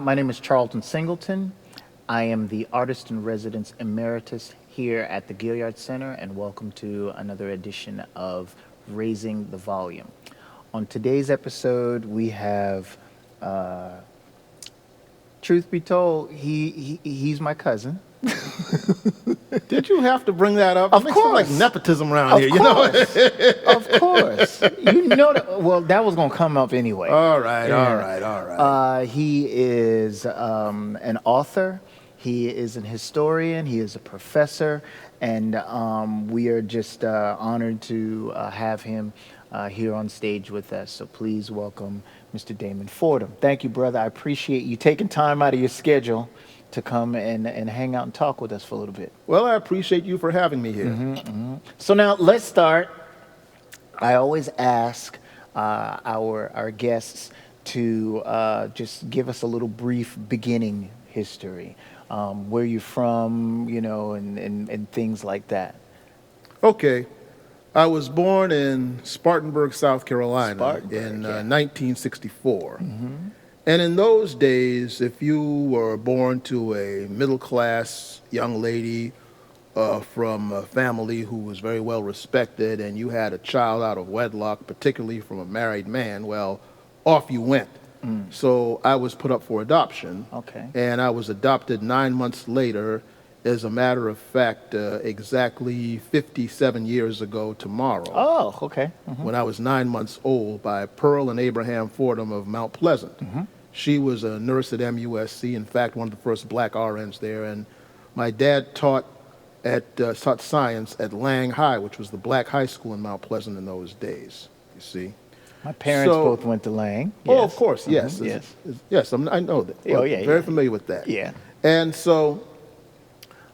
My name is Charlton Singleton. I am the Artist in Residence Emeritus here at the Gilliard Center, and welcome to another edition of Raising the Volume. On today's episode, we have, truth be told, he's my cousin. Did you have to bring that up? Of it course. Makes it like nepotism around here, You know? Of course. You know that. Well, that was going to come up anyway. All right. He is an author. He is an historian. He is a professor. And we are just honored to have him here on stage with us. So please welcome Mr. Damon Fordham. Thank you, brother. I appreciate you taking time out of your schedule to come and hang out and talk with us for a little bit. Well, I appreciate you for having me here. So now let's start. I always ask our guests to just give us a little brief beginning history, where you're from, you know, and things like that. Okay. I was born in Spartanburg, South Carolina in 1964. And in those days, if you were born to a middle-class young lady from a family who was very well respected, and you had a child out of wedlock, particularly from a married man, well, off you went. So I was put up for adoption. Okay. And I was adopted 9 months later, as a matter of fact, exactly 57 years ago tomorrow. Oh, okay. When I was 9 months old, by Pearl and Abraham Fordham of Mount Pleasant. She was a nurse at MUSC, in fact, one of the first black RNs there. And my dad taught science at Lang High, which was the black high school in Mount Pleasant in those days, you see. My parents both went to Lang. Oh, Yes. of course, yes. Yes, I know that. Oh, yeah. Very familiar with that. Yeah. And so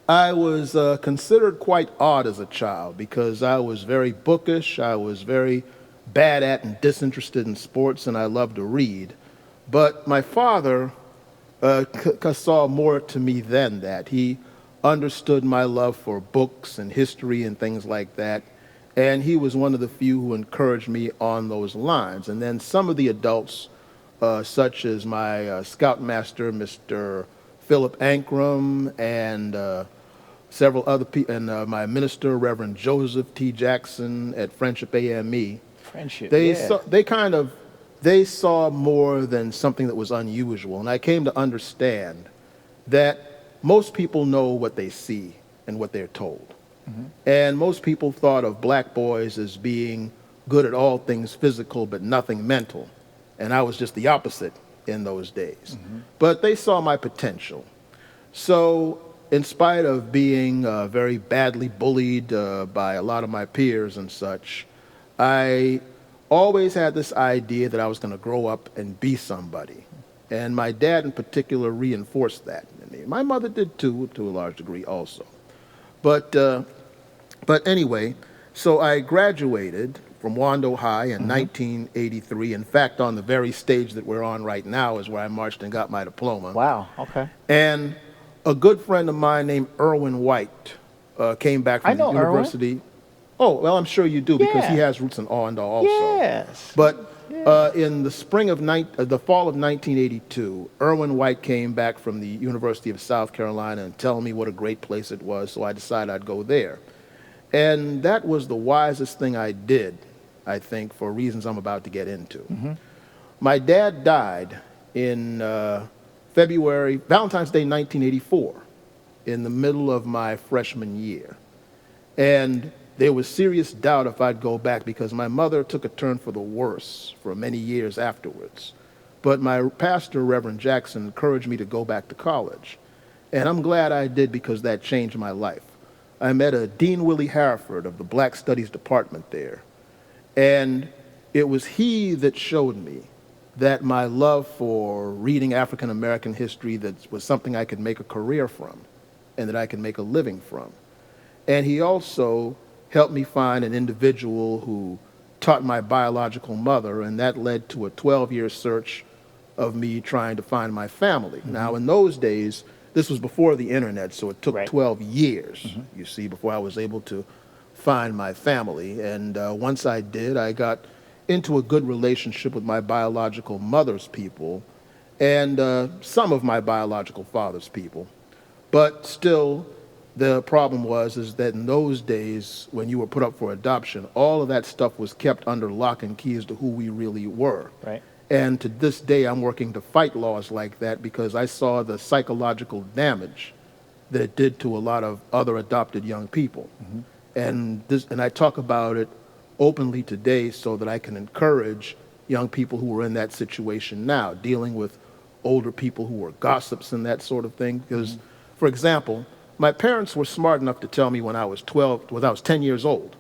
I was considered quite odd as a child because I was very bookish, I was very bad at and disinterested in sports, and I loved to read. But my father saw more to me than that. He understood my love for books and history and things like that, and he was one of the few who encouraged me on those lines. And then some of the adults, such as my scoutmaster, Mr. Philip Ankrum, and several other people, and my minister, Reverend Joseph T. Jackson at Friendship AME. They saw more than something that was unusual. And I came to understand that most people know what they see and what they're told. And most people thought of black boys as being good at all things physical but nothing mental. And I was just the opposite in those days. But they saw my potential. So in spite of being very badly bullied by a lot of my peers and such, I always had this idea that I was going to grow up and be somebody. And my dad in particular reinforced that in me. My mother did too, to a large degree also. But anyway, so I graduated from Wando High in 1983. In fact, on the very stage that we're on right now is where I marched and got my diploma. Wow, okay. And a good friend of mine named Irwin White came back from the university. Irwin. Oh, well, I'm sure you do because Yeah. he has roots in Wando also. Yes. But in the fall of 1982, Irwin White came back from the University of South Carolina and telling me what a great place it was, so I decided I'd go there. And that was the wisest thing I did, I think, for reasons I'm about to get into. My dad died in Valentine's Day 1984, in the middle of my freshman year. And there was serious doubt if I'd go back because my mother took a turn for the worse for many years afterwards. But my pastor, Reverend Jackson, encouraged me to go back to college. And I'm glad I did because that changed my life. I met a Dean Willie Harriford of the Black Studies Department there. And it was he that showed me that my love for reading African American history that was something I could make a career from and that I could make a living from. And he also helped me find an individual who taught my biological mother, and that led to a 12-year search of me trying to find my family. Now, in those days, this was before the internet, so it took 12 years, you see, before I was able to find my family. And once I did, I got into a good relationship with my biological mother's people. and some of my biological father's people. But still, the problem is that in those days, when you were put up for adoption, all of that stuff was kept under lock and key as to who we really were. Right. And to this day, I'm working to fight laws like that because I saw the psychological damage that it did to a lot of other adopted young people. And I talk about it openly today so that I can encourage young people who are in that situation now, dealing with older people who are gossips and that sort of thing. Because, for example, my parents were smart enough to tell me when I was 10 years old,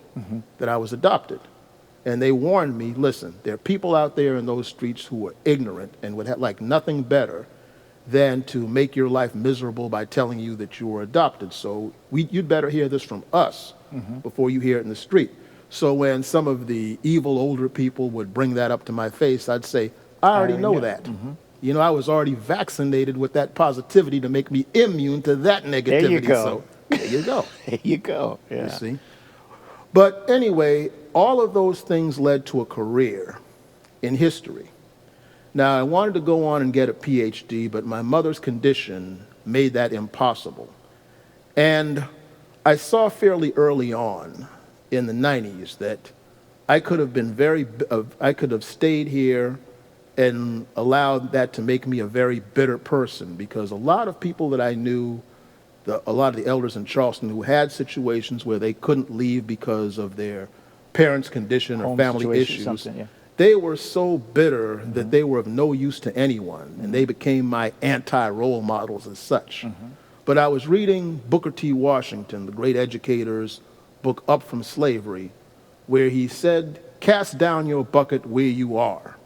that I was adopted. And they warned me, listen, there are people out there in those streets who are ignorant and would like nothing better than to make your life miserable by telling you that you were adopted. So you'd better hear this from us before you hear it in the street. So when some of the evil older people would bring that up to my face, I'd say, I already know that. You know, I was already vaccinated with that positivity to make me immune to that negativity. There you go. So there you go. There you go. Yeah. You see? But anyway, all of those things led to a career in history. Now, I wanted to go on and get a PhD, but my mother's condition made that impossible. And I saw fairly early on in the 90s that I could have stayed here and allowed that to make me a very bitter person, because a lot of people that I knew, a lot of the elders in Charleston who had situations where they couldn't leave because of their parents' condition or Home family situation, issues, something, yeah. they were so bitter that they were of no use to anyone, and they became my anti-role models as such. But I was reading Booker T. Washington, the great educator's book, Up from Slavery, where he said, cast down your bucket where you are.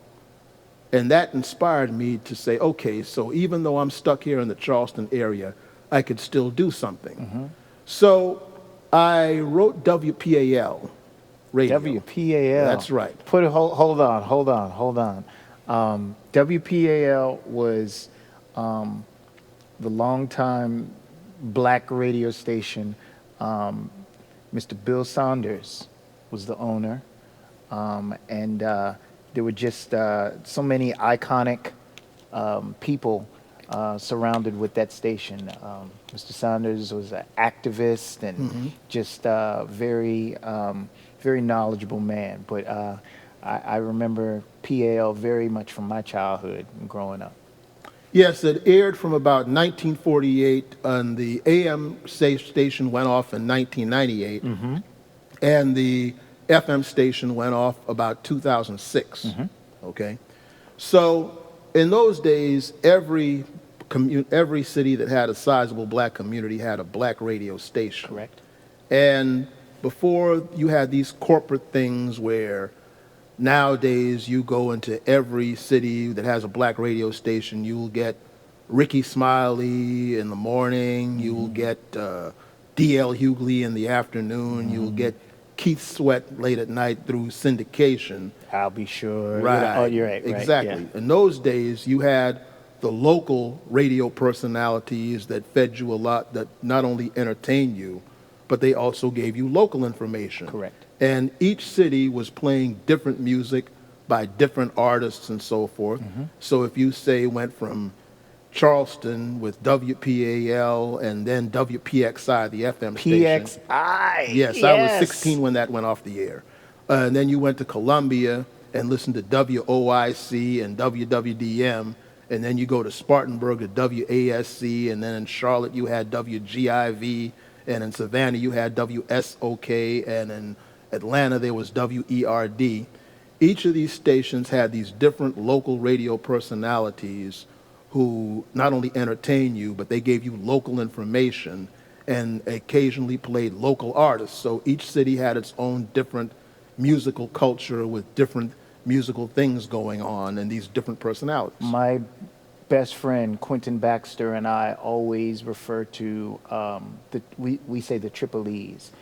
And that inspired me to say, okay, so even though I'm stuck here in the Charleston area, I could still do something. So I wrote WPAL radio. WPAL. That's right. Hold on. WPAL was the longtime black radio station. Mr. Bill Saunders was the owner, and there were just so many iconic people surrounded with that station. Mr. Saunders was an activist and just very knowledgeable man. But I remember PAL very much from my childhood and growing up. Yes, it aired from about 1948, and the AM station went off in 1998, and the FM station went off about 2006. Okay, so in those days, every city that had a sizable black community had a black radio station. Correct. And before, you had these corporate things where nowadays you go into every city that has a black radio station, you'll get Ricky Smiley in the morning, you'll get D.L. Hughley in the afternoon, you'll get Keith Sweat late at night through syndication. I'll be sure. Right. Oh, you're right. Exactly. Yeah. In those days, you had the local radio personalities that fed you a lot, that not only entertained you, but they also gave you local information. Correct. And each city was playing different music by different artists and so forth. So if you say went from Charleston with WPAL and then WPXI, the FM station. PXI. Yes, I was 16 when that went off the air. And then you went to Columbia and listened to WOIC and WWDM. And then you go to Spartanburg to WASC. And then in Charlotte, you had WGIV. And in Savannah, you had WSOK. And in Atlanta, there was WERD. Each of these stations had these different local radio personalities who not only entertained you, but they gave you local information and occasionally played local artists. So each city had its own different musical culture with different musical things going on and these different personalities. My best friend, Quentin Baxter, and I always refer to, we say the triple E's,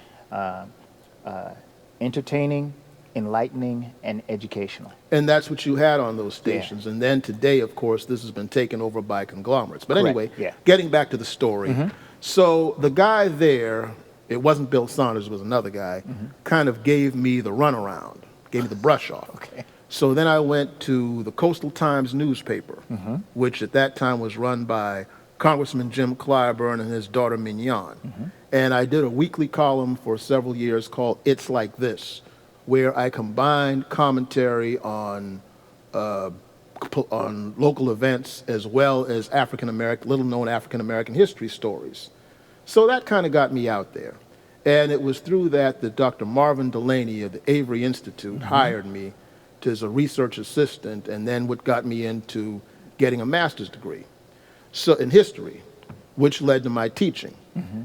entertaining, enlightening, and educational. And that's what you had on those stations. Yeah. And then today, of course, this has been taken over by conglomerates. But Correct. Anyway, getting back to the story. So the guy there, it wasn't Bill Saunders, it was another guy, kind of gave me the runaround, gave me the brush off. Okay. So then I went to the Coastal Times newspaper, which at that time was run by Congressman Jim Clyburn and his daughter Mignon. And I did a weekly column for several years called It's Like This, where I combined commentary on local events as well as little-known African-American history stories. So that kind of got me out there. And it was through that that Dr. Marvin Delaney of the Avery Institute hired me as a research assistant, and then what got me into getting a master's degree in history, which led to my teaching.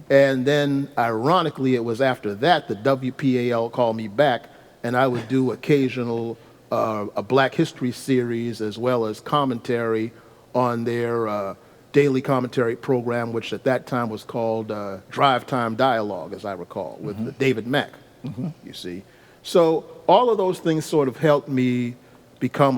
And then, ironically, it was after that the WPAL called me back, and I would do occasional a Black History series as well as commentary on their daily commentary program, which at that time was called Drive Time Dialogue, as I recall, with David Mack, you see. So all of those things sort of helped me become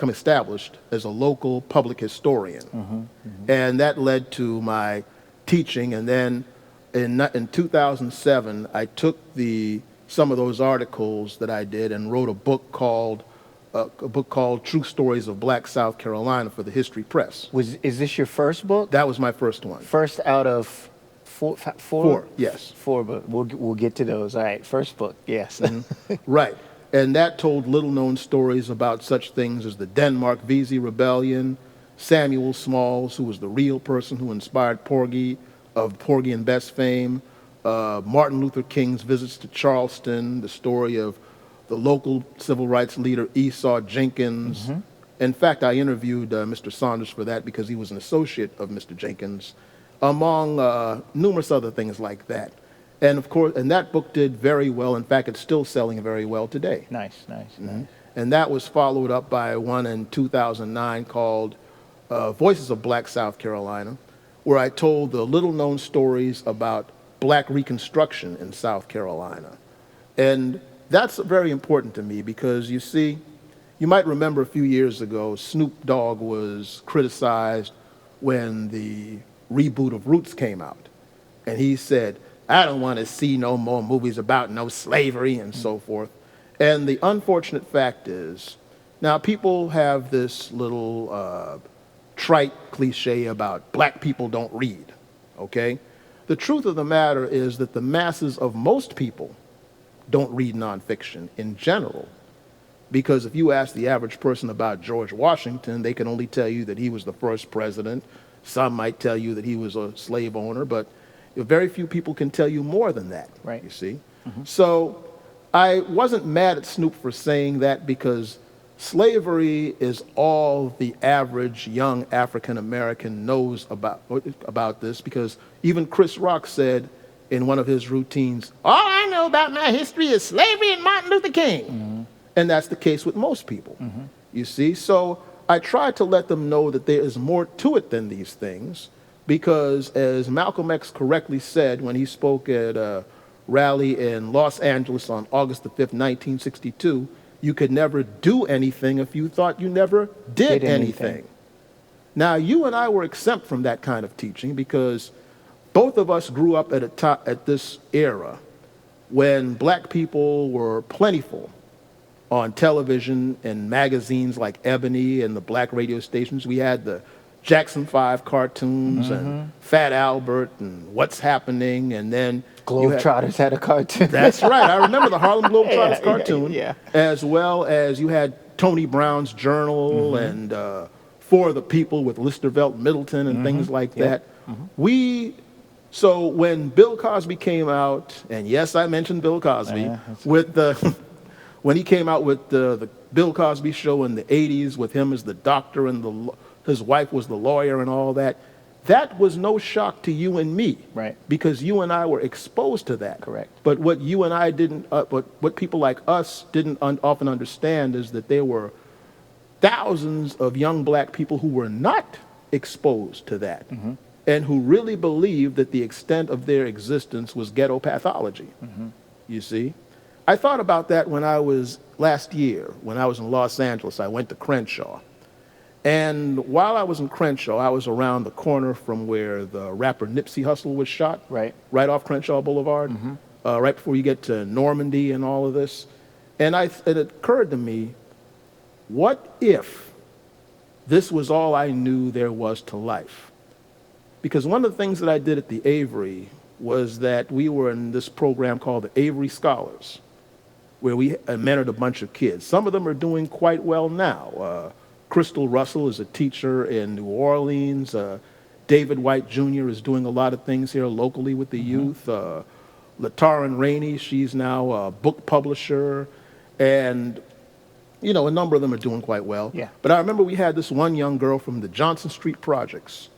established as a local public historian. And that led to my teaching. And then in 2007, I took some of those articles that I did and wrote a book called True Stories of Black South Carolina for the History Press. Is this your first book? That was my first one. First out of four? Four, yes. Four, but we'll get to those. All right, first book, yes. Right. And that told little-known stories about such things as the Denmark Vesey Rebellion, Samuel Smalls, who was the real person who inspired Porgy, of Porgy and Bess fame, Martin Luther King's visits to Charleston, the story of the local civil rights leader Esau Jenkins. In fact, I interviewed Mr. Saunders for that because he was an associate of Mr. Jenkins, among numerous other things like that. And of course, and that book did very well. In fact, it's still selling very well today. Nice. And that was followed up by one in 2009 called Voices of Black South Carolina, where I told the little-known stories about Black Reconstruction in South Carolina. And that's very important to me because, you see, you might remember a few years ago, Snoop Dogg was criticized when the reboot of Roots came out. And he said, I don't want to see no more movies about no slavery and so forth. And the unfortunate fact is, now people have this little trite cliche about black people don't read, okay? The truth of the matter is that the masses of most people don't read nonfiction in general, because if you ask the average person about George Washington, they can only tell you that he was the first president. Some might tell you that he was a slave owner, but very few people can tell you more than that, right? You see? So I wasn't mad at Snoop for saying that because slavery is all the average young African American knows about this, because even Chris Rock said in one of his routines, all I know about my history is slavery and Martin Luther King. And that's the case with most people, you see? So I tried to let them know that there is more to it than these things, because as Malcolm X correctly said when he spoke at a rally in Los Angeles on August the 5th, 1962, you could never do anything if you thought you never did anything. Now, you and I were exempt from that kind of teaching because both of us grew up at this era when black people were plentiful on television and magazines like Ebony and the black radio stations. We had the Jackson 5 cartoons and Fat Albert and What's Happening, and then Globetrotters had a cartoon. That's right. I remember the Harlem Globetrotters cartoon, yeah. As well as you had Tony Brown's Journal and For the People with Listervelt Middleton and things like that. So when Bill Cosby came out, and yes, I mentioned Bill Cosby, when he came out with the Bill Cosby show in the 80s with him as the doctor and his wife was the lawyer and all that, that was no shock to you and me. Right. Because you and I were exposed to that. Correct. But what you and I didn't, what people like us didn't often understand is that there were thousands of young black people who were not exposed to that and who really believed that the extent of their existence was ghetto pathology. You see? I thought about that when I was last year, when I was in Los Angeles. I went to Crenshaw. And while I was in Crenshaw, I was around the corner from where the rapper Nipsey Hussle was shot, right off Crenshaw Boulevard, right before you get to Normandy and all of this. And it occurred to me, what if this was all I knew there was to life? Because one of the things that I did at the Avery was that we were in this program called the Avery Scholars, where we mentored a bunch of kids. Some of them are doing quite well now. Crystal Russell is a teacher in New Orleans. David White Jr. is doing a lot of things here locally with the youth. Latarin Rainey, she's now a book publisher. And, you know, a number of them are doing quite well. Yeah. But I remember we had this one young girl from the Johnson Street Projects.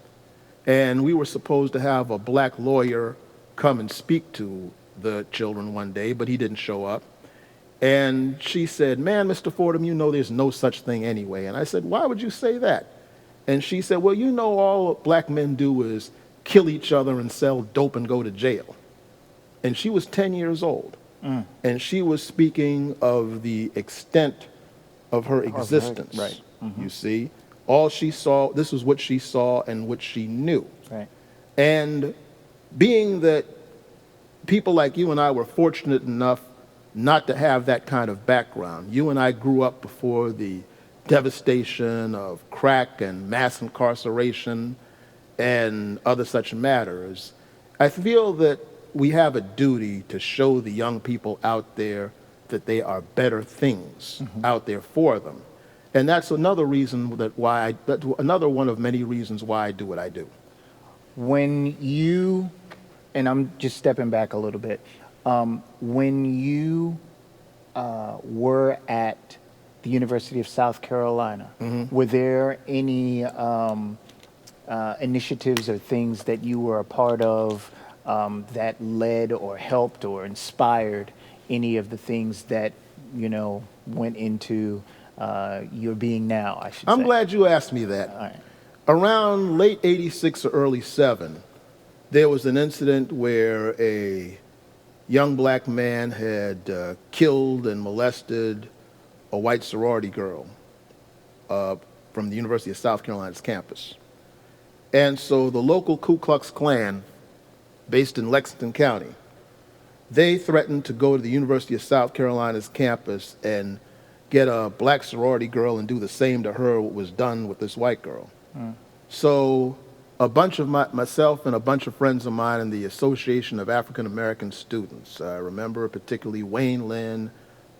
And we were supposed to have a black lawyer come and speak to the children one day, but he didn't show up. And she said, "Man, Mr. Fordham, you know there's no such thing anyway." And I said, "Why would you say that?" And she said, "Well, you know all black men do is kill each other and sell dope and go to jail." And she was 10 years old. And she was speaking of the extent of her existence. Right. You see? All she saw, this was what she saw and what she knew. Right. And being that people like you and I were fortunate enough not to have that kind of background, you and I grew up before the devastation of crack and mass incarceration and other such matters, I feel that we have a duty to show the young people out there that there are better things out there for them. And that's another reason that's another one of many reasons why I do what I do. When you, and I'm just stepping back a little bit, when you were at the University of South Carolina, were there any initiatives or things that you were a part of that led or helped or inspired any of the things that, you know, went into your being now, I should say? I'm glad you asked me that. All right. Around late 86 or early 7, there was an incident where a young black man had killed and molested a white sorority girl from the University of South Carolina's campus. And so the local Ku Klux Klan, based in Lexington County, they threatened to go to the University of South Carolina's campus and get a black sorority girl and do the same to her what was done with this white girl. So a bunch of myself and a bunch of friends of mine in the Association of African American Students, I remember particularly Wayne Lynn,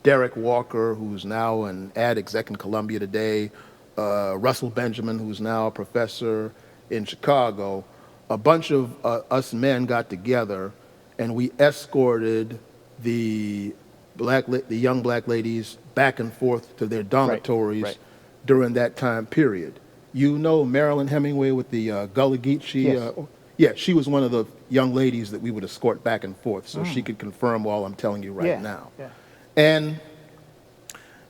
Derek Walker, who's now an ad exec in Columbia today, Russell Benjamin, who's now a professor in Chicago, a bunch of us men got together and we escorted the young black ladies back and forth to their dormitories during that time period. You know Marilyn Hemingway with the Gullah Geechee? Yes. Yeah, she was one of the young ladies that we would escort back and forth, so she could confirm all I'm telling you right now. Yeah. And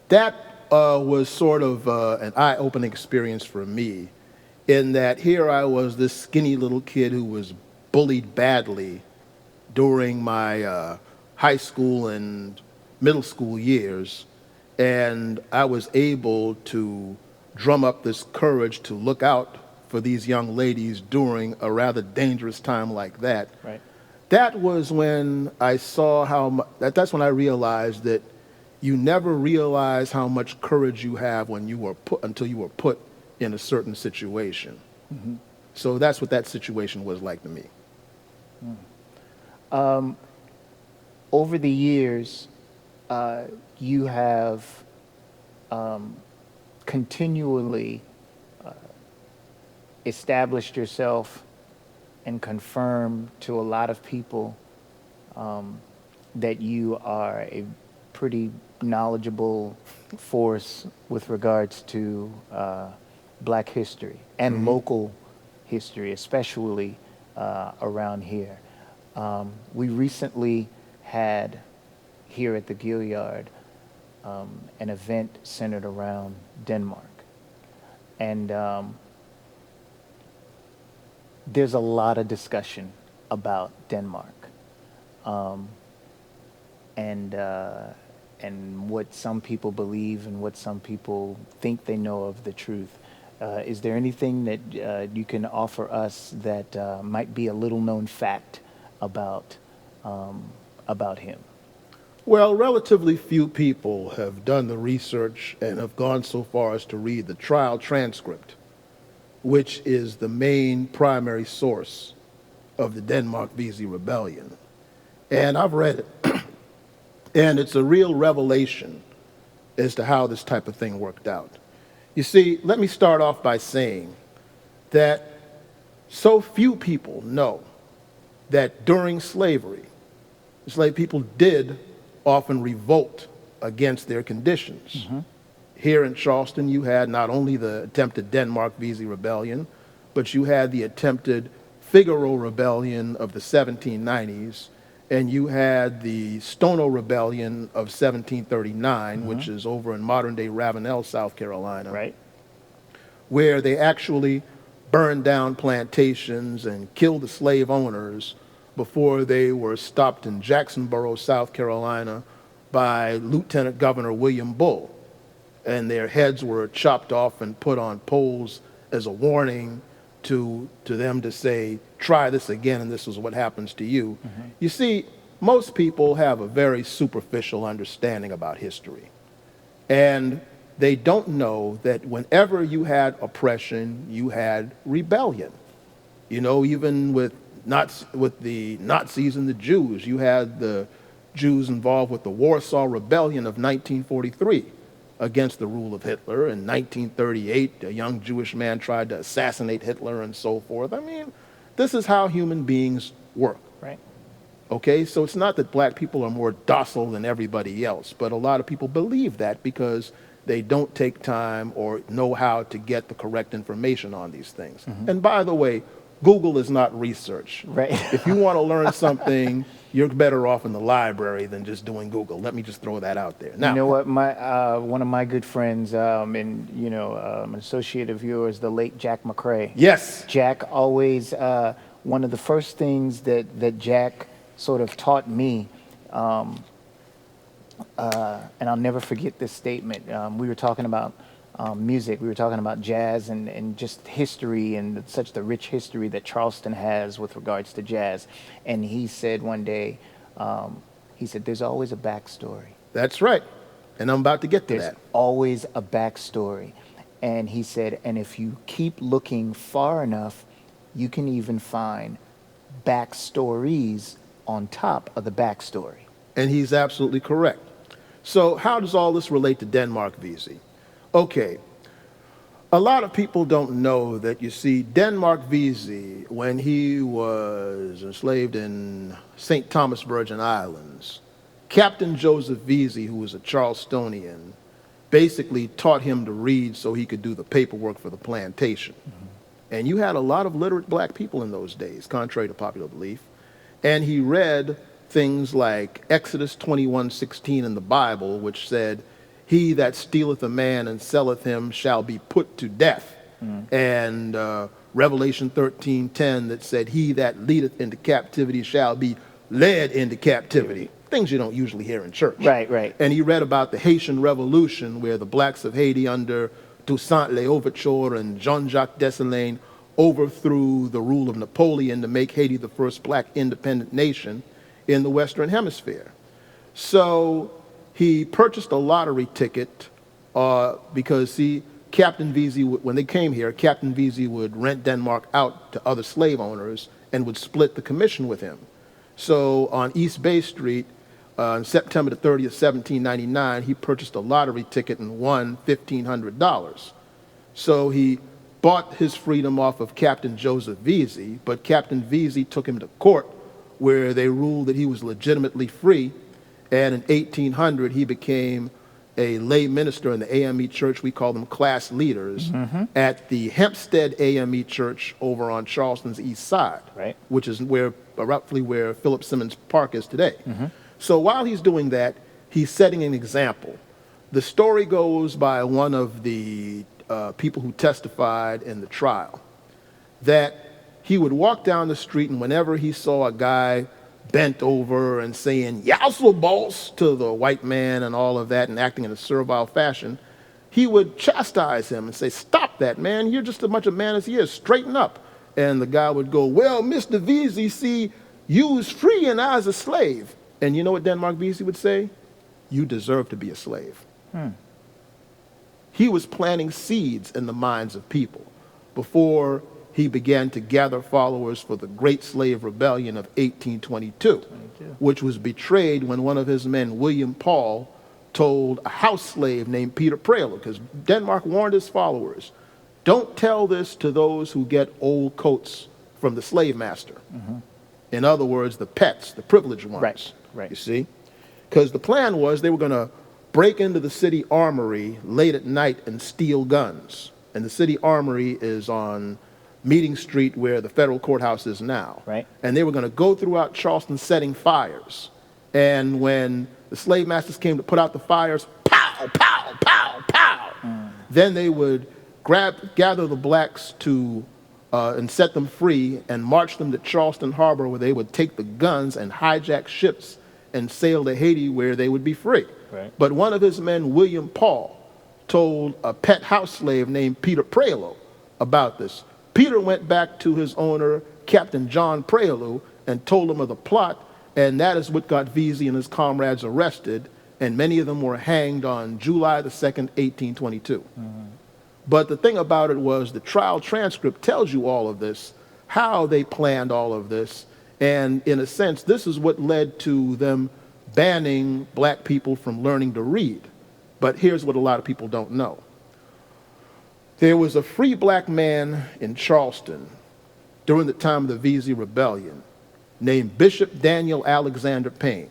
that was sort of an eye-opening experience for me, in that here I was, this skinny little kid who was bullied badly during my high school and middle school years, and I was able to drum up this courage to look out for these young ladies during a rather dangerous time like that. Right. That was when I saw that's when I realized that you never realize how much courage you have when you were until you were put in a certain situation. So that's what that situation was like to me. Over the years, you have continually established yourself and confirmed to a lot of people that you are a pretty knowledgeable force with regards to black history and local history, especially around here. We recently had here at the Gilliard an event centered around Denmark. And there's a lot of discussion about Denmark and what some people believe and what some people think they know of the truth. Is there anything that you can offer us that might be a little known fact about him? Well, relatively few people have done the research and have gone so far as to read the trial transcript, which is the main primary source of the Denmark Vesey Rebellion. And I've read it. And it's a real revelation as to how this type of thing worked out. You see, let me start off by saying that so few people know that during slavery, enslaved people did often revolt against their conditions. Here in Charleston, you had not only the attempted Denmark Vesey Rebellion, but you had the attempted Figaro Rebellion of the 1790s, and you had the Stono Rebellion of 1739, which is over in modern-day Ravenel, South Carolina, Right. where they actually burned down plantations and killed the slave owners before they were stopped in Jacksonboro, South Carolina, by Lieutenant Governor William Bull. And their heads were chopped off and put on poles as a warning to them to say, try this again, and this is what happens to you. You see, most people have a very superficial understanding about history. And they don't know that whenever you had oppression, you had rebellion. You know, even with the Nazis and the Jews, you had the Jews involved with the Warsaw Rebellion of 1943 against the rule of Hitler. In 1938, a young Jewish man tried to assassinate Hitler and so forth. I mean, this is how human beings work. Right. Okay, so it's not that black people are more docile than everybody else, but a lot of people believe that because they don't take time or know how to get the correct information on these things. And by the way, Google is not research. Right. If you want to learn something, you're better off in the library than just doing Google. Let me just throw that out there. Now, You know what? My one of my good friends, and an associate of yours, the late Jack McCrae. yes, Jack always one of the first things that Jack sort of taught me, and I'll never forget this statement. We were talking about music. We were talking about jazz and just history and such the rich history that Charleston has with regards to jazz. And he said one day, he said, "There's always a backstory. that's right. And I'm about to get to There's that. always a backstory." And he said, and if you keep looking far enough, you can even find backstories on top of the backstory. And he's absolutely correct. So how does all this relate to Denmark Vesey? Okay, a lot of people don't know that, you see, Denmark Vesey, when he was enslaved in St. Thomas Virgin Islands, Captain Joseph Vesey, who was a Charlestonian, basically taught him to read so he could do the paperwork for the plantation. And you had a lot of literate black people in those days, contrary to popular belief. And he read things like Exodus 21:16 in the Bible, which said, "He that stealeth a man and selleth him shall be put to death." And Revelation 13:10 that said, "He that leadeth into captivity shall be led into captivity." Things you don't usually hear in church. Right, right. And he read about the Haitian Revolution, where the blacks of Haiti under Toussaint L'Ouverture and Jean-Jacques Dessalines overthrew the rule of Napoleon to make Haiti the first black independent nation in the Western Hemisphere. So he purchased a lottery ticket because, see, Captain Vesey, when they came here, Captain Vesey would rent Denmark out to other slave owners and would split the commission with him. So on East Bay Street, on September the 30th, 1799, he purchased a lottery ticket and won $1,500. So he bought his freedom off of Captain Joseph Vesey, but Captain Vesey took him to court where they ruled that he was legitimately free. And in 1800, he became a lay minister in the AME church. We call them class leaders at the Hempstead AME church over on Charleston's east side, Right. which is roughly where Philip Simmons Park is today. So while he's doing that, he's setting an example. The story goes by one of the people who testified in the trial that he would walk down the street, and whenever he saw a guy bent over and saying "Yassel boss" to the white man and all of that and acting in a servile fashion, he would chastise him and say, "Stop that, man. You're just as much a man as he is. Straighten up." And the guy would go, "Well, Mr. Vesey, see, you was free and I was a slave." And you know what Denmark Vesey would say? You deserve to be a slave. He was planting seeds in the minds of people before he began to gather followers for the Great Slave Rebellion of 1822, which was betrayed when one of his men, William Paul, told a house slave named Peter Prelo, because Denmark warned his followers, don't tell this to those who get old coats from the slave master. In other words, the pets, the privileged ones. Right. You see? Because the plan was they were going to break into the city armory late at night and steal guns. And the city armory is on Meeting Street where the federal courthouse is now. Right. And they were going to go throughout Charleston setting fires. And when the slave masters came to put out the fires, pow, pow, pow, pow. Then they would gather the blacks to and set them free and march them to Charleston Harbor, where they would take the guns and hijack ships and sail to Haiti, where they would be free. Right. But one of his men, William Paul, told a pet house slave named Peter Prelo about this. Peter went back to his owner, Captain John Prelo, and told him of the plot, and that is what got Vesey and his comrades arrested, and many of them were hanged on July the 2nd, 1822. But the thing about it was the trial transcript tells you all of this, how they planned all of this, and in a sense, this is what led to them banning black people from learning to read. But here's what a lot of people don't know. There was a free black man in Charleston during the time of the Vesey Rebellion named Bishop Daniel Alexander Payne,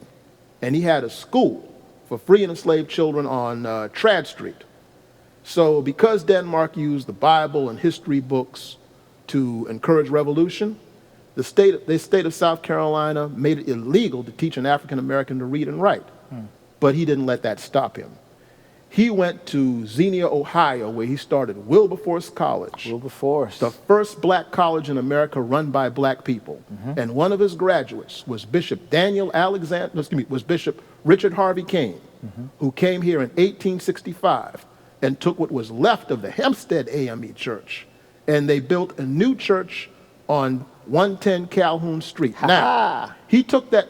and he had a school for free and enslaved children on Trad Street. So because Denmark used the Bible and history books to encourage revolution, the state of South Carolina made it illegal to teach an African American to read and write. But he didn't let that stop him. He went to Xenia, Ohio, where he started Wilberforce College. Wilberforce. The first black college in America run by black people. And one of his graduates was Bishop Bishop Richard Harvey Kane, who came here in 1865 and took what was left of the Hempstead AME Church, and they built a new church on 110 Calhoun Street. Now, he took that,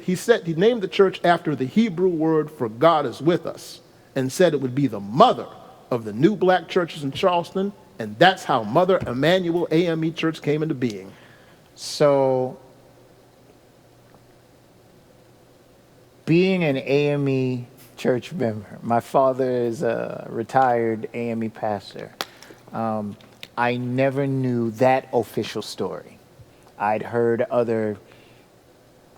he named the church after the Hebrew word for God is with us, and said it would be the mother of the new black churches in Charleston, and that's how Mother Emanuel AME Church came into being. So, being an AME church member, my father is a retired AME pastor. I never knew that official story. I'd heard other,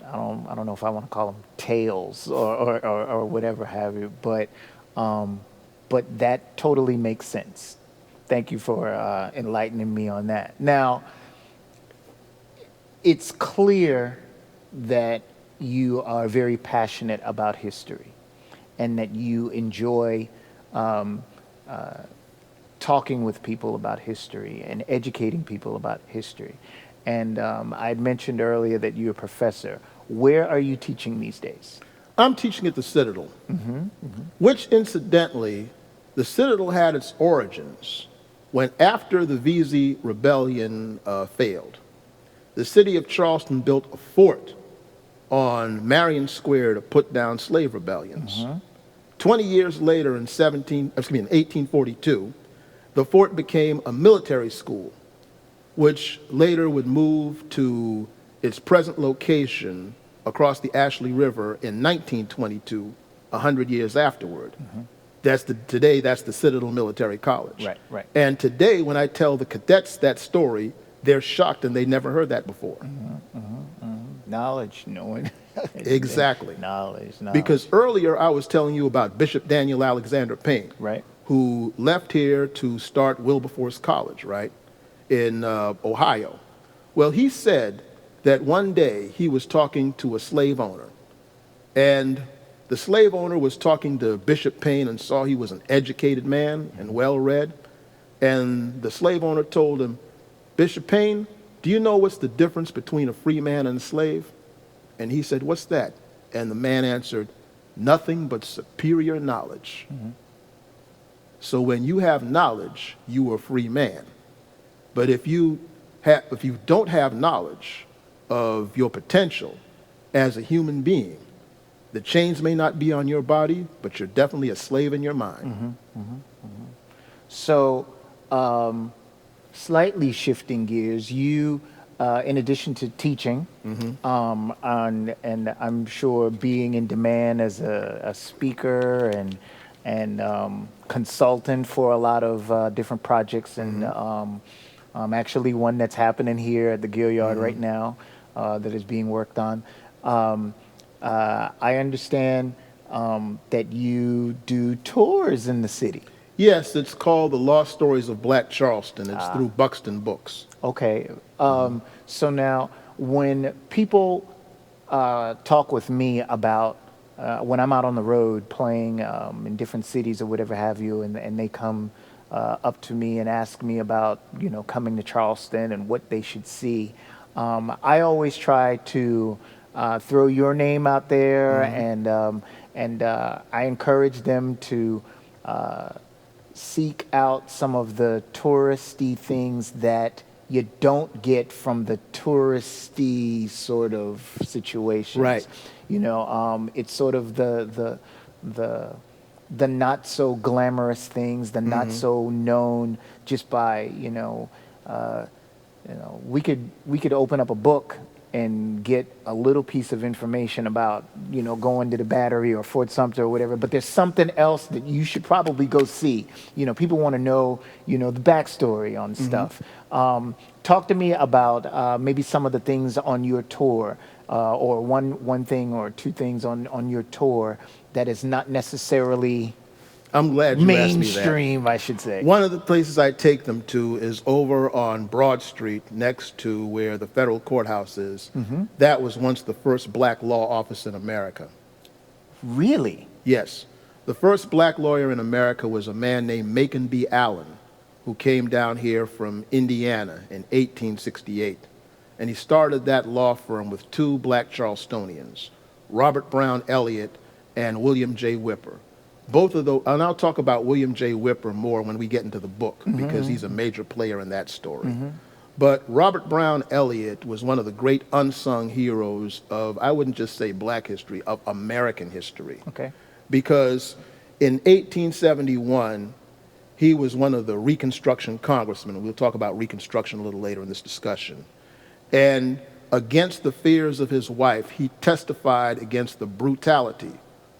I don't know if I want to call them tales or whatever have you, but that totally makes sense. Thank you for enlightening me on that. Now, it's clear that you are very passionate about history and that you enjoy talking with people about history and educating people about history. And I had mentioned earlier that you're a professor. Where are you teaching these days? I'm teaching at the Citadel, which incidentally, the Citadel had its origins when after the Vesey Rebellion failed, the city of Charleston built a fort on Marion Square to put down slave rebellions. 20 years later in 1842, the fort became a military school, which later would move to its present location across the Ashley River in 1922, 100 years afterward. Today, that's the Citadel Military College. Right. And today, when I tell the cadets that story, they're shocked and they never heard that before. Knowledge, knowing. Exactly. Knowledge. Because earlier I was telling you about Bishop Daniel Alexander Payne, right, who left here to start Wilberforce College, right, in Ohio. Well, he said that one day he was talking to a slave owner, and the slave owner was talking to Bishop Payne and saw he was an educated man and well-read, and the slave owner told him, Bishop Payne, do you know what's the difference between a free man and a slave? And he said, what's that? And the man answered, nothing but superior knowledge. So when you have knowledge, you are a free man. But if you don't have knowledge of your potential as a human being, The chains may not be on your body, but you're definitely a slave in your mind. So, slightly shifting gears, you, in addition to teaching, and I'm sure being in demand as a speaker and consultant for a lot of different projects, and actually one that's happening here at the Gilliard right now that is being worked on. I understand that you do tours in the city. Yes, it's called The Lost Stories of Black Charleston. It's through Buxton Books. Okay. So now, when people talk with me about when I'm out on the road playing in different cities or whatever have you, and they come up to me and ask me about, coming to Charleston and what they should see, I always try to throw your name out there, and I encourage them to seek out some of the touristy things that you don't get from the touristy sort of situations. Right. It's sort of the not so glamorous things, the not so known just by, we could open up a book and get a little piece of information about, going to the Battery or Fort Sumter or whatever, but there's something else that you should probably go see. People want to know, the backstory on stuff. Talk to me about maybe some of the things on your tour, or one thing or two things on your tour that is not necessarily I'm glad you asked me that. mainstream, I should say. One of the places I take them to is over on Broad Street, next to where the federal courthouse is. That was once the first black law office in America. Really? Yes. The first black lawyer in America was a man named Macon B. Allen, who came down here from Indiana in 1868. And he started that law firm with two black Charlestonians, Robert Brown Elliott and William J. Whipper. Both of those, and I'll talk about William J. Whipper more when we get into the book, because he's a major player in that story. But Robert Brown Elliott was one of the great unsung heroes of, I wouldn't just say black history, of American history. Okay. Because in 1871, he was one of the Reconstruction congressmen. We'll talk about Reconstruction a little later in this discussion. And against the fears of his wife, he testified against the brutality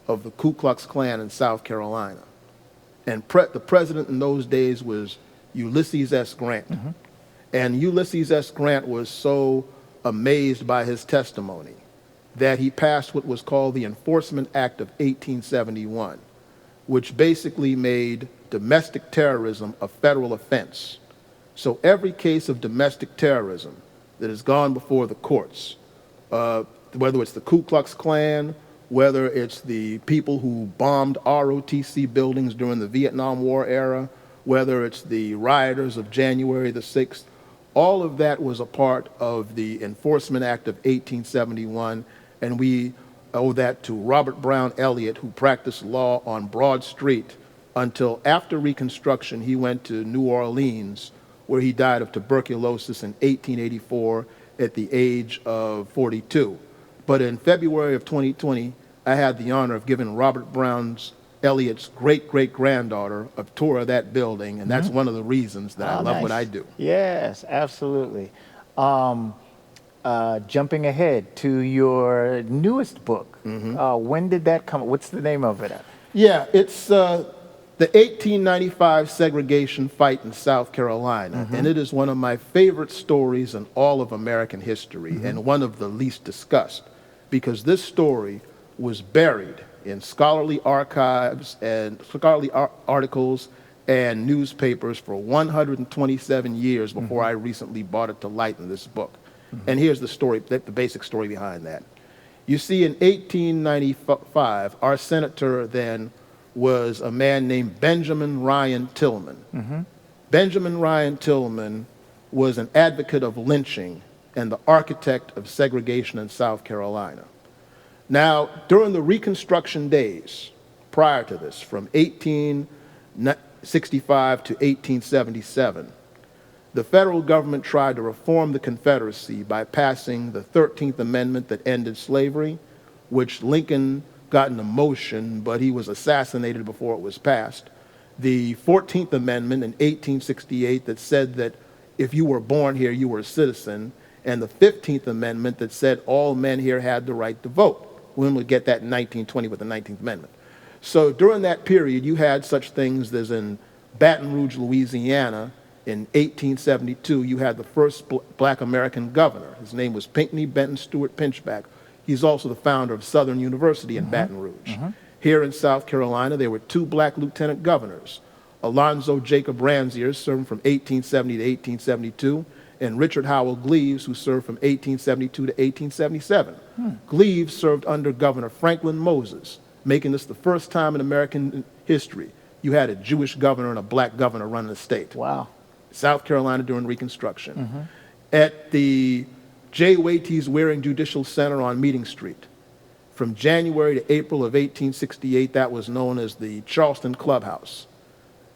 of the Ku Klux Klan in South Carolina. And the president in those days was Ulysses S. Grant. And Ulysses S. Grant was so amazed by his testimony that he passed what was called the Enforcement Act of 1871, which basically made domestic terrorism a federal offense. So every case of domestic terrorism that has gone before the courts, whether it's the Ku Klux Klan, whether it's the people who bombed ROTC buildings during the Vietnam War era, whether it's the rioters of January the 6th, all of that was a part of the Enforcement Act of 1871, and we owe that to Robert Brown Elliott, who practiced law on Broad Street until after Reconstruction. He went to New Orleans, where he died of tuberculosis in 1884 at the age of 42. But in February of 2020, I had the honor of giving Robert Brown Elliott's great-great-granddaughter a tour of that building, and that's one of the reasons that I love what I do. Yes, absolutely. Jumping ahead to your newest book, when did that come? What's the name of it? Yeah, it's the 1895 segregation fight in South Carolina, and it is one of my favorite stories in all of American history, and one of the least discussed, because this story was buried in scholarly archives and scholarly articles and newspapers for 127 years before I recently brought it to light in this book. And here's the story, the basic story behind that. You see, in 1895, our senator then was a man named Benjamin Ryan Tillman. Benjamin Ryan Tillman was an advocate of lynching and the architect of segregation in South Carolina. Now, during the Reconstruction days, prior to this, from 1865 to 1877, the federal government tried to reform the Confederacy by passing the 13th Amendment that ended slavery, which Lincoln got into motion, but he was assassinated before it was passed. The 14th Amendment in 1868 that said that if you were born here, you were a citizen, and the 15th Amendment that said all men here had the right to vote. When we get that in 1920 with the 19th Amendment. So during that period, you had such things as in Baton Rouge, Louisiana, in 1872, you had the first black American governor. His name was Pinckney Benton Stewart Pinchback. He's also the founder of Southern University in Baton Rouge. Here in South Carolina, there were 2 black lieutenant governors. Alonzo Jacob Ransier served from 1870 to 1872, and Richard Howell Gleaves, who served from 1872 to 1877. Gleaves served under Governor Franklin Moses, making this the first time in American history you had a Jewish governor and a black governor running the state. Wow. South Carolina during Reconstruction. At the J. Waties Waring Judicial Center on Meeting Street, from January to April of 1868, that was known as the Charleston Clubhouse.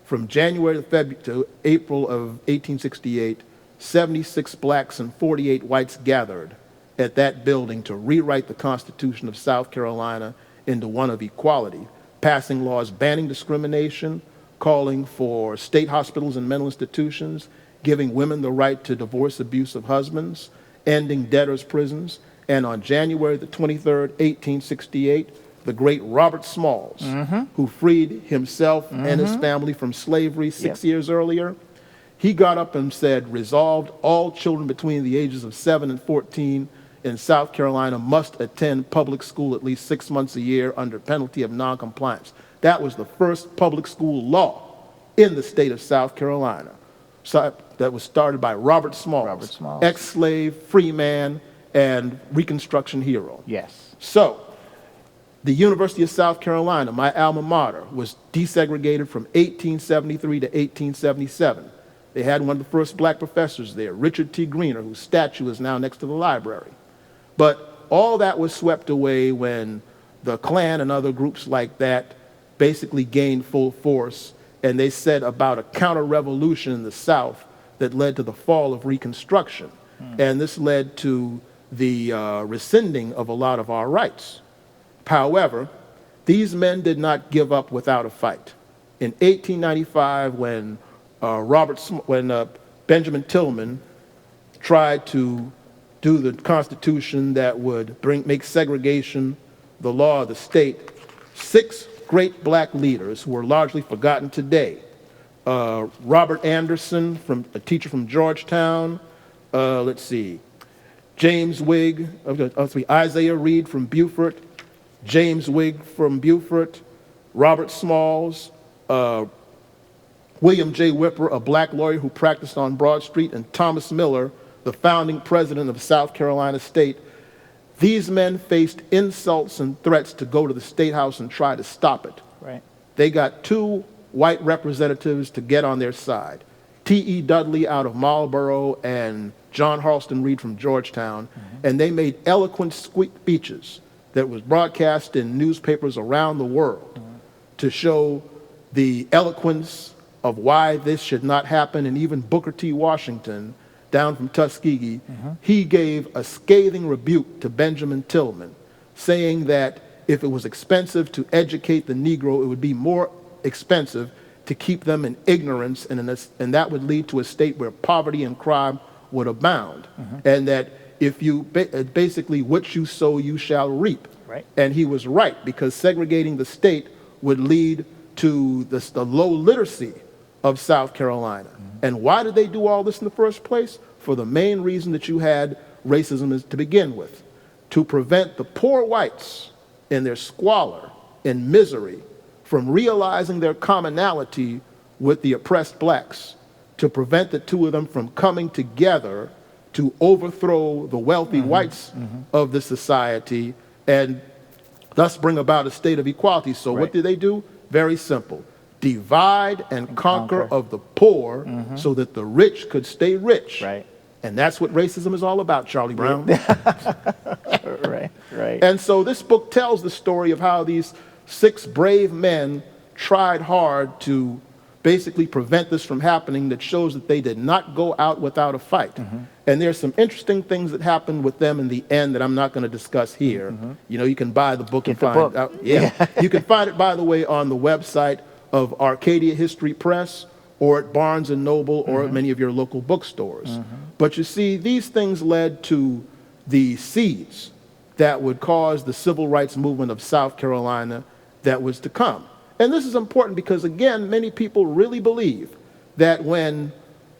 From January to April of 1868, 76 blacks and 48 whites gathered at that building to rewrite the Constitution of South Carolina into one of equality, passing laws banning discrimination, calling for state hospitals and mental institutions, giving women the right to divorce abusive husbands, ending debtors' prisons, and on January the 23rd, 1868, the great Robert Smalls, who freed himself and his family from slavery 6 years earlier, he got up and said, resolved, all children between the ages of 7 and 14 in South Carolina must attend public school at least 6 months a year under penalty of noncompliance. That was the first public school law in the state of South Carolina. So that was started by Robert Smalls, ex-slave, free man, and Reconstruction hero. Yes. So the University of South Carolina, my alma mater, was desegregated from 1873 to 1877. They had one of the first black professors there, Richard T. Greener, whose statue is now next to the library. But all that was swept away when the Klan and other groups like that basically gained full force, and they set about a counter-revolution in the South that led to the fall of Reconstruction. And this led to the rescinding of a lot of our rights. However, these men did not give up without a fight. In 1895, when Benjamin Tillman tried to do the Constitution that would make segregation the law of the state, 6 great black leaders who are largely forgotten today. Robert Anderson, a teacher from Georgetown. James Wigg, Isaiah Reed from Beaufort, James Wigg from Beaufort, Robert Smalls, William J. Whipper, a black lawyer who practiced on Broad Street, and Thomas Miller, the founding president of South Carolina State. These men faced insults and threats to go to the State House and try to stop it. Right. They got 2 white representatives to get on their side, T.E. Dudley out of Marlboro and John Harleston Reed from Georgetown, and they made eloquent speeches that was broadcast in newspapers around the world to show the eloquence of why this should not happen. And even Booker T. Washington, down from Tuskegee, he gave a scathing rebuke to Benjamin Tillman, saying that if it was expensive to educate the Negro, it would be more expensive to keep them in ignorance, and that would lead to a state where poverty and crime would abound, and that if you basically what you sow you shall reap. Right. And he was right, because segregating the state would lead to the low literacy of South Carolina. And why did they do all this in the first place? For the main reason that you had racism is to begin with, to prevent the poor whites in their squalor and misery from realizing their commonality with the oppressed blacks, to prevent the 2 of them from coming together to overthrow the wealthy whites of the society and thus bring about a state of equality. So what did they do? Very simple. Divide and conquer of the poor so that the rich could stay rich. Right. And that's what racism is all about, Charlie Brown. Right. And so this book tells the story of how these 6 brave men tried hard to basically prevent this from happening that shows that they did not go out without a fight. And there's some interesting things that happened with them in the end that I'm not going to discuss here. You know, you can buy the book and find out. Yeah. You can find it, by the way, on the website of Arcadia History Press, or at Barnes & Noble, or at many of your local bookstores. But you see, these things led to the seeds that would cause the civil rights movement of South Carolina that was to come. And this is important because, again, many people really believe that when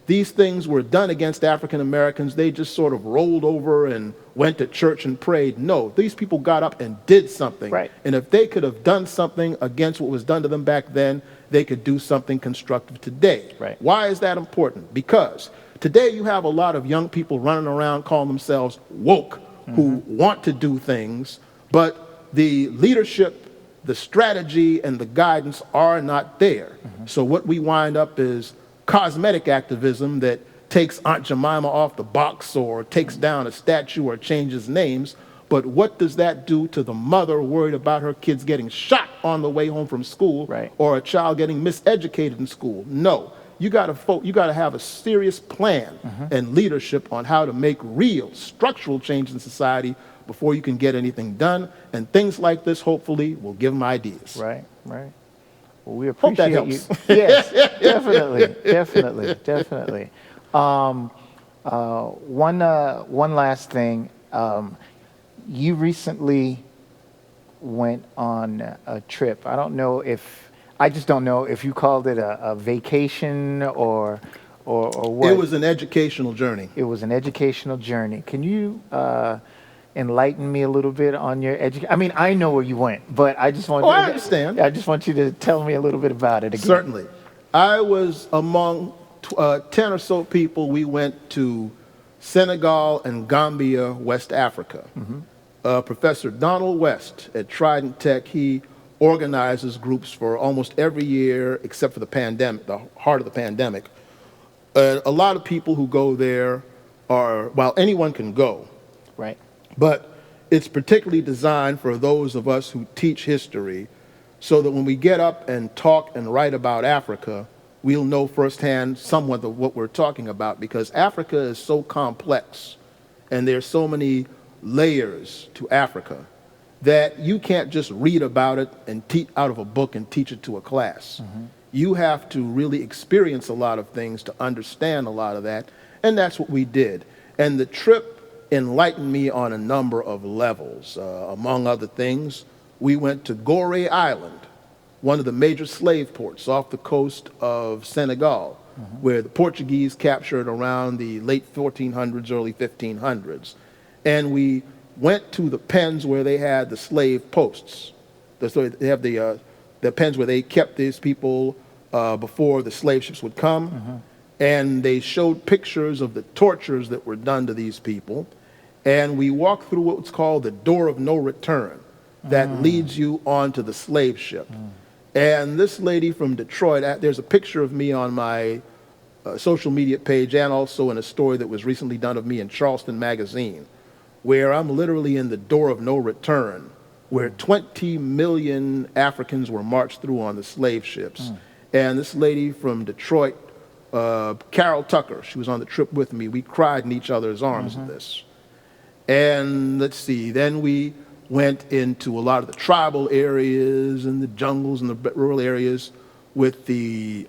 these things were done against African Americans, they just sort of rolled over and went to church and prayed. No, these people got up and did something. Right. And if they could have done something against what was done to them back then, they could do something constructive today. Right. Why is that important? Because today you have a lot of young people running around calling themselves woke, who want to do things, but the leadership, the strategy, and the guidance are not there. So what we wind up is cosmetic activism that takes Aunt Jemima off the box, or takes down a statue, or changes names. But what does that do to the mother worried about her kids getting shot on the way home from school, Right. or a child getting miseducated in school? No. You got to have a serious plan and leadership on how to make real structural change in society before you can get anything done. And things like this, hopefully, will give them ideas. Right, right. Well, we Hope that appreciate you. helps. Yes, definitely. One last thing. You recently went on a trip. I just don't know if you called it a vacation or what. It was an educational journey. It was an educational journey. Can you enlighten me a little bit on your education? I mean, I know where you went, but I just want. I understand. I just want you to tell me a little bit about it again. Certainly. I was among 10 or so people. We went to Senegal and Gambia, West Africa. Professor Donald West at Trident Tech, he organizes groups for almost every year except for the pandemic, the heart of the pandemic. A lot of people who go there anyone can go. Right. But it's particularly designed for those of us who teach history, so that when we get up and talk and write about Africa, we'll know firsthand somewhat of what we're talking about, because Africa is so complex and there's so many layers to Africa that you can't just read about it and teach out of a book and teach it to a class. You have to really experience a lot of things to understand a lot of that, and that's what we did. And the trip enlightened me on a number of levels. Among other things, we went to Gorée Island, one of the major slave ports off the coast of Senegal, where the Portuguese captured around the late 1400s, early 1500s. And we went to the pens where they had the slave posts. So they have the pens where they kept these people before the slave ships would come. And they showed pictures of the tortures that were done to these people. And we walked through what's called the door of no return that leads you onto the slave ship. And this lady from Detroit, there's a picture of me on my social media page, and also in a story that was recently done of me in Charleston magazine, where I'm literally in the door of no return, where 20 million Africans were marched through on the slave ships. And this lady from Detroit, Carol Tucker, she was on the trip with me. We cried in each other's arms at this. And let's see, then we went into a lot of the tribal areas and the jungles and the rural areas with the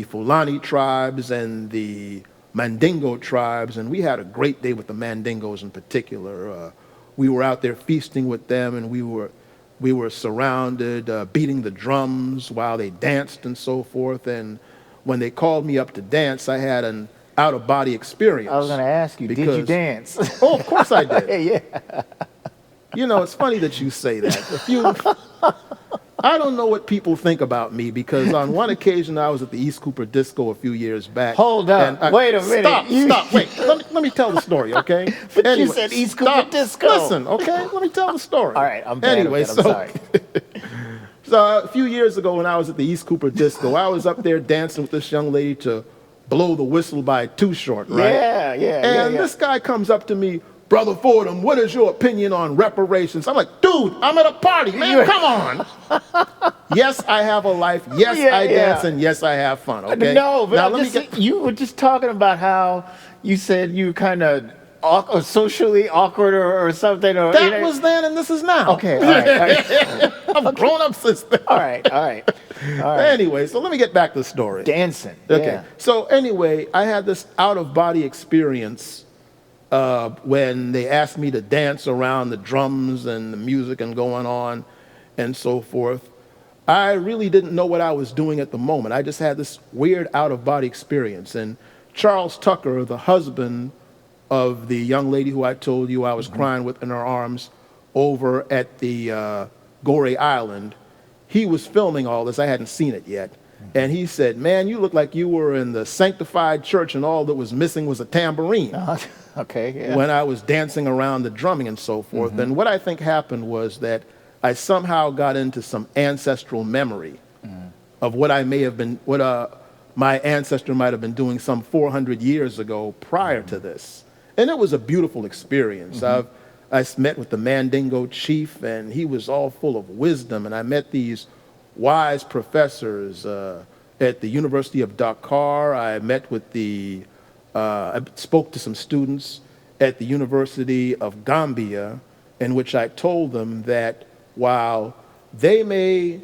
Fulani tribes and the Mandingo tribes, and we had a great day with the Mandingos in particular. We were out there feasting with them, and we were surrounded, beating the drums while they danced and so forth. And when they called me up to dance, I had an out-of-body experience. I was going to ask you, did you dance? Oh, of course I did. Yeah. You know, it's funny that you say that. I don't know what people think about me, because on one occasion I was at the East Cooper Disco a few years back. Hold up. Wait a minute. Stop. Wait. Let me tell the story, okay? But anyway, you said East Cooper Disco. Listen, okay? Let me tell the story. All right. I'm sorry. So a few years ago when I was at the East Cooper Disco, I was up there dancing with this young lady to Blow the Whistle by Too Short, right? Yeah. And this guy comes up to me, Brother Fordham, what is your opinion on reparations? I'm like, dude, I'm at a party, man, come on. Yes, I have a life. Yes, Yeah, I dance, yeah. and yes, I have fun. Okay. No, but now I'm let me just, get. you were just talking about how you said you kind of socially awkward or something. Or, you That know. was then, and this is now. Okay, all right. All right. I've grown up since then. All right, all right, all right. Anyway, so let me get back to the story. Dancing. Okay. Yeah. So anyway, I had this out-of-body experience when they asked me to dance around the drums and the music and going on and so forth. I really didn't know what I was doing at the moment. I just had this weird out-of-body experience. And Charles Tucker, the husband of the young lady who I told you I was crying with in her arms over at the Goree Island, he was filming all this. I hadn't seen it yet. And he said, man, you look like you were in the sanctified church and all that was missing was a tambourine. Okay, yeah. When I was dancing around the drumming and so forth. And what I think happened was that I somehow got into some ancestral memory of what I may have been, what my ancestor might have been doing some 400 years ago prior to this. And it was a beautiful experience. I met with the Mandingo chief, and he was all full of wisdom. And I met these wise professors at the University of Dakar. I met with I spoke to some students at the University of Gambia, in which I told them that while they may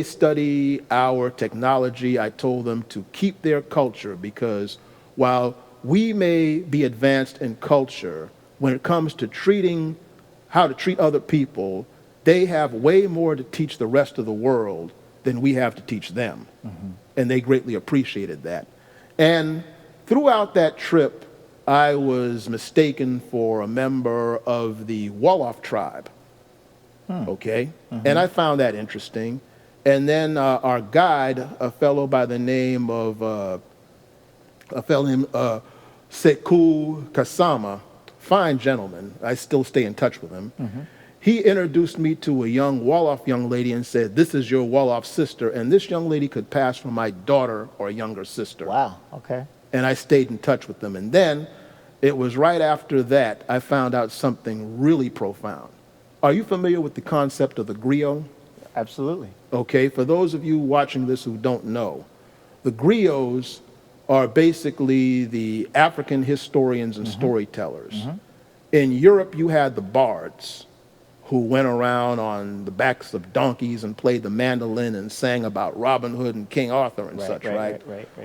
study our technology, I told them to keep their culture, because while we may be advanced in culture, when it comes to how to treat other people, they have way more to teach the rest of the world than we have to teach them. And they greatly appreciated that. And throughout that trip, I was mistaken for a member of the Wolof tribe. Okay? And I found that interesting. And then our guide, a fellow by the name of Sekou Kasama, fine gentleman, I still stay in touch with him. He introduced me to a young Wolof young lady and said, this is your Wolof sister, and this young lady could pass for my daughter or a younger sister. Wow, okay. And I stayed in touch with them. And then it was right after that I found out something really profound. Are you familiar with the concept of the griot? Absolutely. Okay, for those of you watching this who don't know, the griots are basically the African historians and storytellers. In Europe, you had the bards, who went around on the backs of donkeys and played the mandolin and sang about Robin Hood and King Arthur and such, right?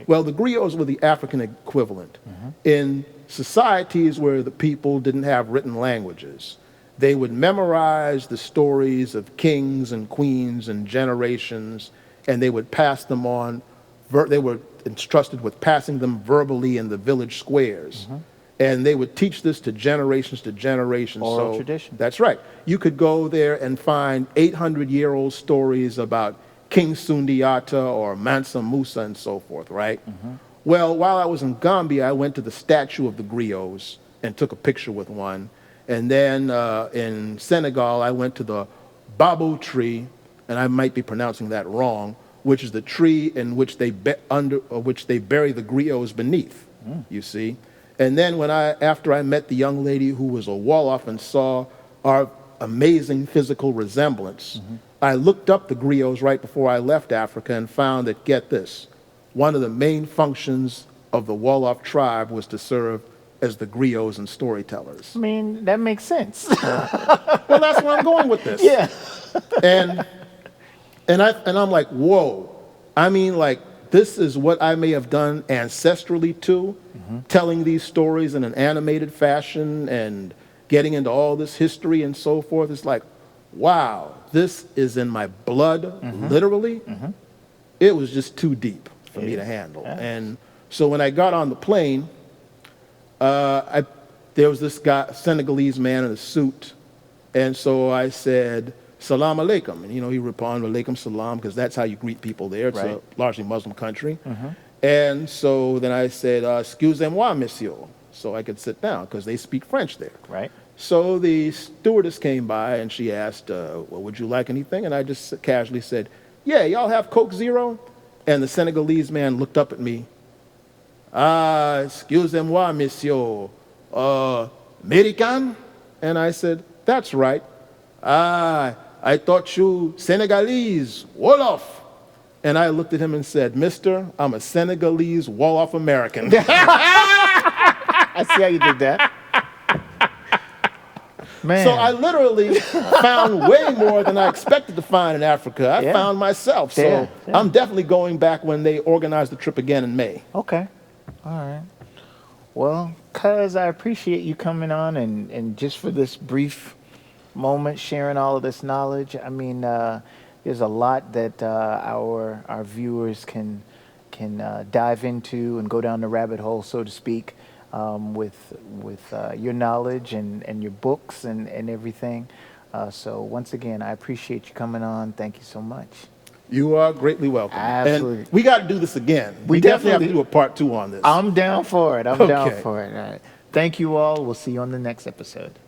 Well, the griots were the African equivalent. In societies where the people didn't have written languages, they would memorize the stories of kings and queens and generations, and they would pass them on. They were entrusted with passing them verbally in the village squares. And they would teach this to generations to generations. Oral tradition. That's right. You could go there and find 800-year-old stories about King Sundiata or Mansa Musa and so forth, right? Well, while I was in Gambia, I went to the statue of the griots and took a picture with one. And then in Senegal, I went to the Babu tree, and I might be pronouncing that wrong, which is the tree in which they bury the griots beneath, you see. And then after I met the young lady who was a Wolof and saw our amazing physical resemblance, I looked up the griots right before I left Africa and found that, get this, one of the main functions of the Wolof tribe was to serve as the griots and storytellers. I mean, that makes sense. Well, that's where I'm going with this. Yeah. And I'm like, whoa. I mean, like, this is what I may have done ancestrally too, telling these stories in an animated fashion and getting into all this history and so forth. It's like, wow, this is in my blood, literally. It was just too deep for me to handle. Yeah. And so when I got on the plane, there was this guy, Senegalese man in a suit, and so I said, Salam alaikum. And, he responded, alaikum salam, because that's how you greet people there. It's a largely Muslim country. And so then I said, excusez-moi, monsieur, so I could sit down, because they speak French there. Right. So the stewardess came by, and she asked, well, would you like anything? And I just casually said, yeah, y'all have Coke Zero? And the Senegalese man looked up at me. Excusez-moi, monsieur, American? And I said, that's right. I thought you Senegalese, Wolof. And I looked at him and said, mister, I'm a Senegalese Wolof American. I see how you did that. Man. So I literally found way more than I expected to find in Africa. I found myself. So I'm definitely going back when they organize the trip again in May. Okay. All right. Well, cuz I appreciate you coming on and just for this brief moment sharing all of this knowledge. I mean, there's a lot that our viewers can dive into and go down the rabbit hole, so to speak. With your knowledge and your books and everything. So once again, I appreciate you coming on. Thank you so much. You are greatly welcome. Absolutely. And we got to do this again. We definitely have to do a part 2 on this. I'm down for it. I'm down for it. All right. Thank you all. We'll see you on the next episode.